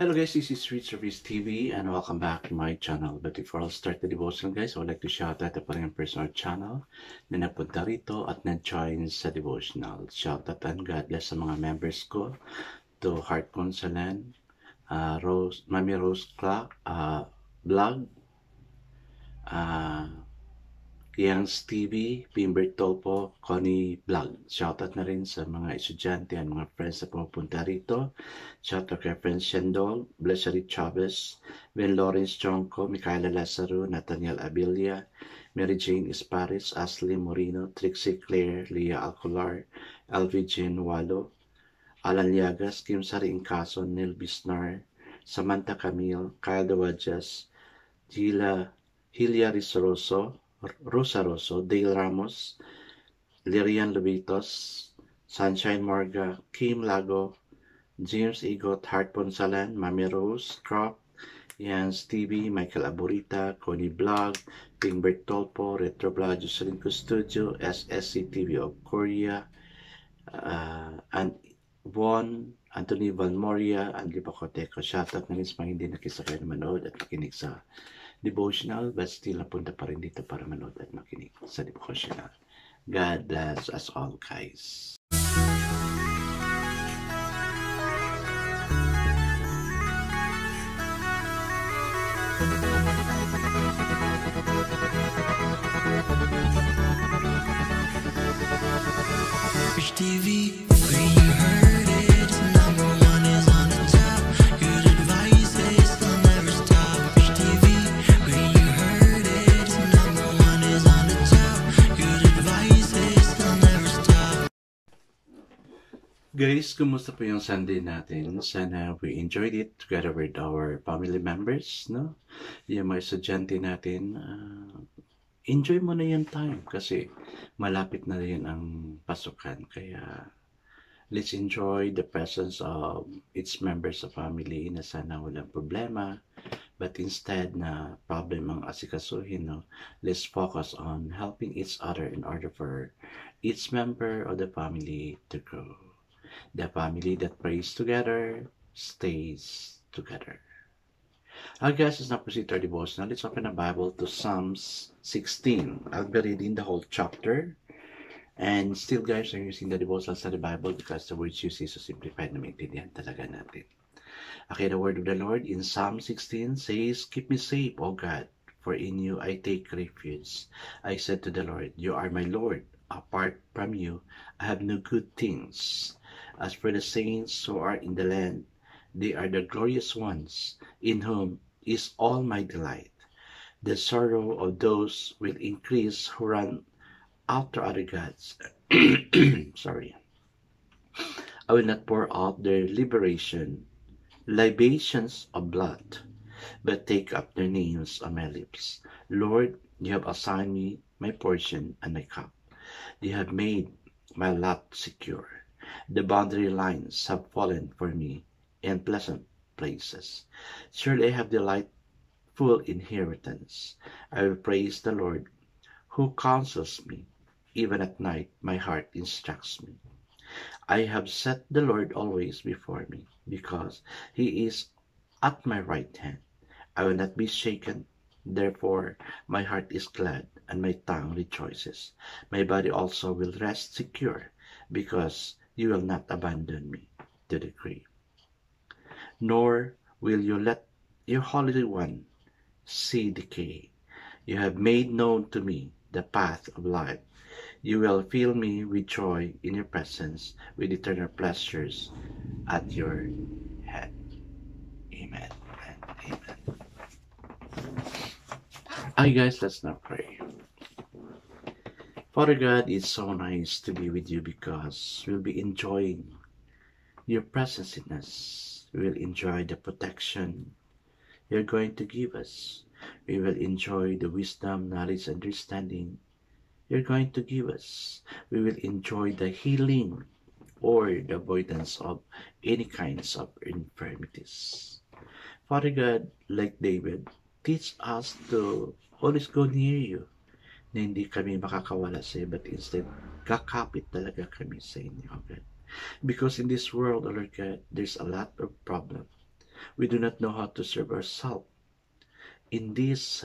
Hello guys, this is Street Service TV and welcome back to my channel. But before I'll start the devotion guys, I would like to shout out the parang personal channel na napunta rito at na-join sa devotional. Shout out and God bless sa mga members ko, to Heart Consolan, Mami Rose Clark, Vlog, Yang TV, Pimber Tolpo, Connie Vlog. Shoutout na rin sa mga estudyante at mga friends na pumupunta rito. Shoutout kay Friends Shendol, Blessary Chavez, Ben Lawrence Chonko, Micaela Lazaro, Nathaniel Abilia, Mary Jane Esparis, Ashley Moreno, Trixie Claire, Leah Alcolar, Alvi Jean Walo, Alan Liagas, Kim Sari Incason, Neil Bisnar, Samantha Camille, Kyle Dawajas, Hilia Rosa Rosso, Dale Ramos, Lirian Lobitos, Sunshine Morga, Kim Lago, James Igot, Hart Ponsalan, Mami Rose, Crop, Yan Stevie, Michael Aburita, Connie Blog, Pingbert Tolpo, Retro Blog, Jocelyn Studio, SSC TV of Korea, and Von, Anthony Valmoria, and Lipacoteco. Shoutout na rin sa mga hindi nakisakay na manood at makinig sa devotional, but still napunta pa rin dito para manood at makinig sa devotional. God bless us all, guys. Rich TV, where you heard it, number one is on the top. Good advice is they'll never stop. Rich TV, where you heard it, number one is on the top. Good advice is they'll never stop. Guys, kumusta po yung Sunday natin? Sana we enjoyed it together with our family members, no? Yung mga estudyante natin, enjoy mo na yung time kasi malapit na rin ang pasukan. Kaya let's enjoy the presence of its members of family na sana walang problema. But instead na problem ang asikasuhin, no? Let's focus on helping each other in order for each member of the family to grow. The family that prays together stays together. Our guys, let's now proceed to our devotional. Let's open the Bible to Psalms 16. I'll be reading the whole chapter. And still guys, I'm using the devotional study Bible because the words used is so simplified na maintindihan talaga natin. Okay, the word of the Lord in Psalm 16 says, "Keep me safe, O God, for in you I take refuge. I said to the Lord, you are my Lord. Apart from you, I have no good things. As for the saints who are in the land, they are the glorious ones, in whom is all my delight. The sorrow of those will increase who run after other gods." Sorry. "I will not pour out their libations of blood, but take up their names on my lips. Lord, you have assigned me my portion and my cup. You have made my lot secure. The boundary lines have fallen for me in pleasant places. Surely I have delightful inheritance. I will praise the Lord who counsels me. Even at night my heart instructs me. I have set the Lord always before me, because he is at my right hand. I will not be shaken. Therefore my heart is glad, and my tongue rejoices. My body also will rest secure, because you will not abandon me to the grave. Nor will you let your Holy One see decay. You have made known to me the path of life. You will fill me with joy in your presence, with eternal pleasures at your head." Amen and amen. Hi guys, let's now pray. Father God, it's so nice to be with you because we'll be enjoying your presence in us. We will enjoy the protection you're going to give us. We will enjoy the wisdom, knowledge, understanding you're going to give us. We will enjoy the healing or the avoidance of any kinds of infirmities. Father God, like David, teach us to always go near you, na hindi kami makakawala sa iyo, but instead, kakapit talaga kami sa inyo, God. Because in this world, O Lord God, there's a lot of problem. We do not know how to serve ourselves in this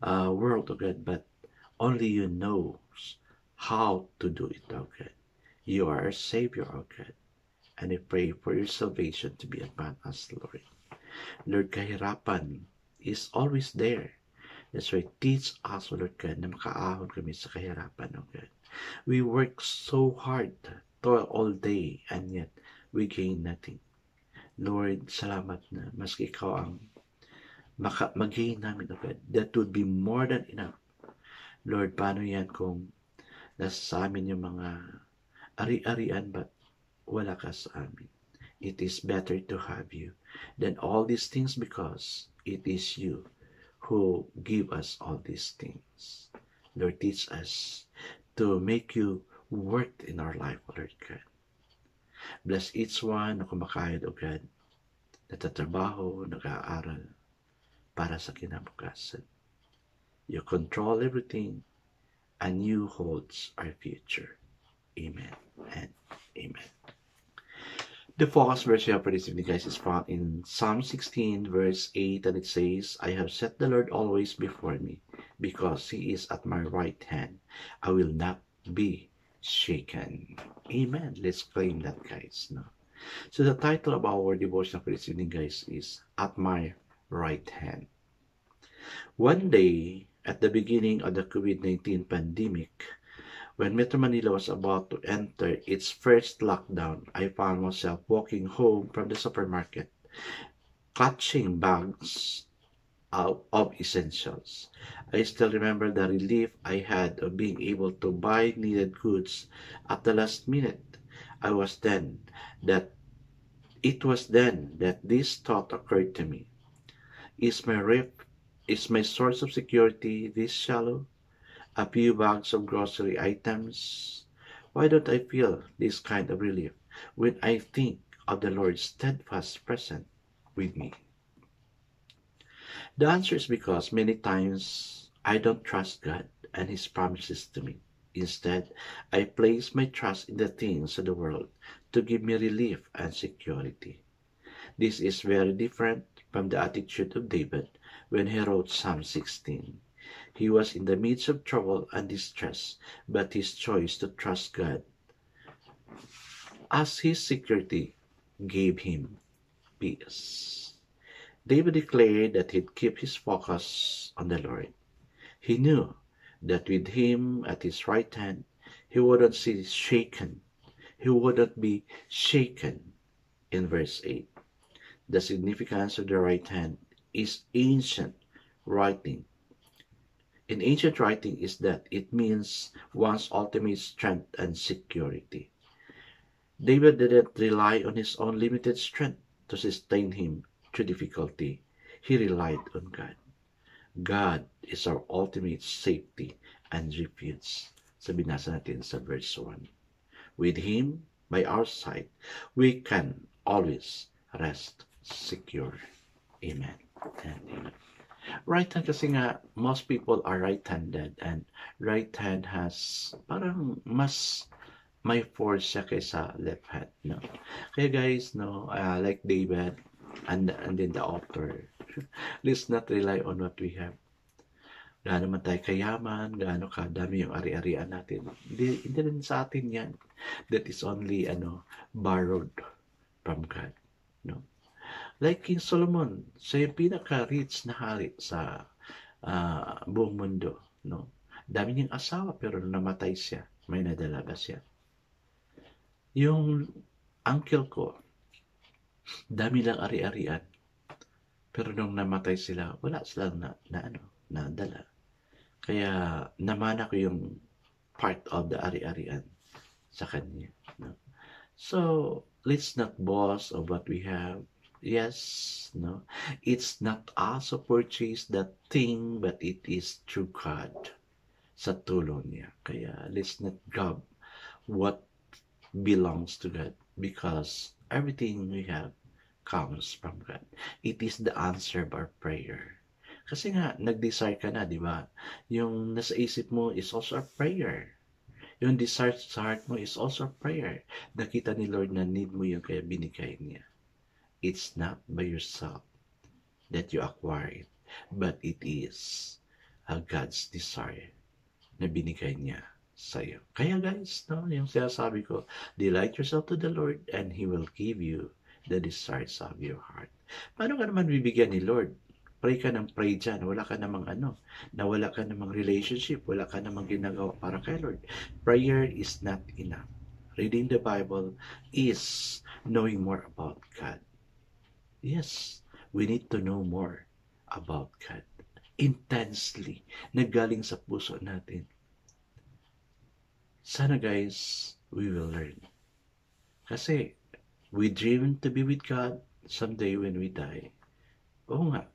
world, oh God, but only you knows how to do it, oh God. You are our Savior, oh God. And I pray for your salvation to be upon us, Lord. Lord, kahirapan is always there. That's why teach us, O Lord God, na makaahon kami sa kahirapan, O God. We work so hard, toil all day, and yet we gain nothing. Lord, salamat na maski ikaw ang mag-gain namin, O God. That would be more than enough. Lord, paano yan kung nasa sa amin yung mga ari-arian but wala ka sa amin? It is better to have you than all these things because it is you who give us all these things. Lord, teach us to make you work in our life, Lord God. Bless each one na kumakayod, O God, natatrabaho, nag-aaral para sa kinabukasan. You control everything and you holds our future. Amen and amen. The focus verse here for this evening, guys, is found in Psalm 16, verse 8, and it says, I have set the Lord always before me, because he is at my right hand. I will not be shaken. Amen. Let's claim that, guys. No? So the title of our devotion for this evening, guys, is At My Right Hand. One day, at the beginning of the COVID-19 pandemic, when Metro Manila was about to enter its first lockdown, I found myself walking home from the supermarket, clutching bags of essentials. I still remember the relief I had of being able to buy needed goods at the last minute. It was then that this thought occurred to me. Is my source of security this shallow? A few bags of grocery items? Why don't I feel this kind of relief when I think of the Lord's steadfast presence with me? The answer is because many times I don't trust God and His promises to me. Instead, I place my trust in the things of the world to give me relief and security. This is very different from the attitude of David when he wrote Psalm 16. He was in the midst of trouble and distress, but his choice to trust God as his security gave him peace. David declared that he'd keep his focus on the Lord. He knew that with him at his right hand, he wouldn't be shaken. He wouldn't be shaken. In verse 8, the significance of the right hand is ancient writing. In ancient writing is that it means one's ultimate strength and security. David didn't rely on his own limited strength to sustain him through difficulty. He relied on God. God is our ultimate safety and refuge. So binasa natin sa verse 1. With Him by our side, we can always rest secure. Amen and amen. Right hand kasi nga, most people are right-handed and right hand has parang mas may force siya kaysa left hand, no? Kaya guys, no, like David and then the author, let's not rely on what we have. Gaano man tayo kayaman, gaano kadami yung ari-arian natin. Hindi rin sa atin yan. That is only, borrowed from God, no? Like King Solomon, siya yung pinaka-rich na hari sa buong mundo, no? Dami niyang asawa pero namatay siya, may nadala ba siya? Yung uncle ko, dami lang ari-arian, pero nung namatay sila, wala silang nadala. Kaya namana ko yung part of the ari-arian sa kanya, no? So let's not boast of what we have. Yes, no, it's not us who purchase that thing, but it is through God sa tulong niya. Kaya let's not grab what belongs to God, because everything we have comes from God. It is the answer of our prayer. Kasi nga, nag-desire ka na, di ba? Yung nasa isip mo is also a prayer. Yung desire sa heart mo is also a prayer. Nakita ni Lord na need mo yun, kaya binigay niya. It's not by yourself that you acquire it, but it is God's desire na binigay niya sa iyo. Kaya guys, no, yung sinasabi ko, delight yourself to the Lord and He will give you the desires of your heart. Paano ka naman bibigyan ni Lord? Pray ka ng pray dyan. Wala ka namang wala ka namang relationship, wala ka namang ginagawa para kay Lord. Prayer is not enough. Reading the Bible is knowing more about God. Yes, we need to know more about God. Intensely, naggaling sa puso natin. Sana guys, we will learn. Kasi, we dream to be with God someday when we die. Oo nga,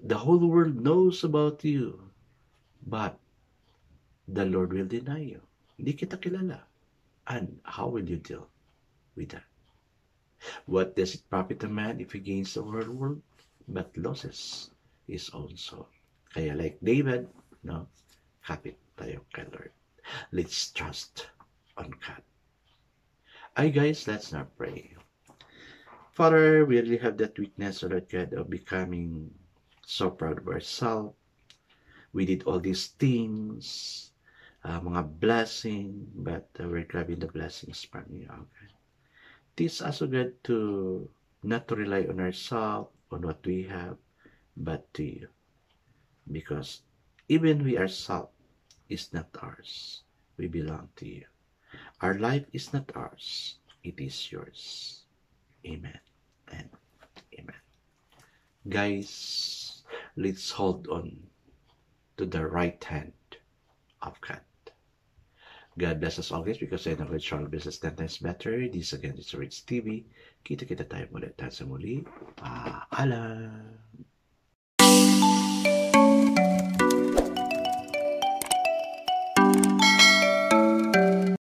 the whole world knows about you, but the Lord will deny you. Hindi kita kilala. And how will you deal with that? What does it profit a man if he gains the whole world, but losses his own soul? Kaya like David, no, kapit tayo kay Lord. Let's trust on God. Ay guys, let's now pray. Father, we really have that weakness, O Lord God, of becoming so proud of ourselves. We did all these things, mga blessing, but we're grabbing the blessings from you, okay? Teach us, O God, to not to rely on ourselves, on what we have, but to you. Because even we ourselves is not ours. We belong to you. Our life is not ours. It is yours. Amen and amen. Guys, let's hold on to the right hand of God. God bless us always because I know that Charles business 10 times better. This again is Rich TV. Kita-kita tayo muli. Tayo sa muli. Paalam.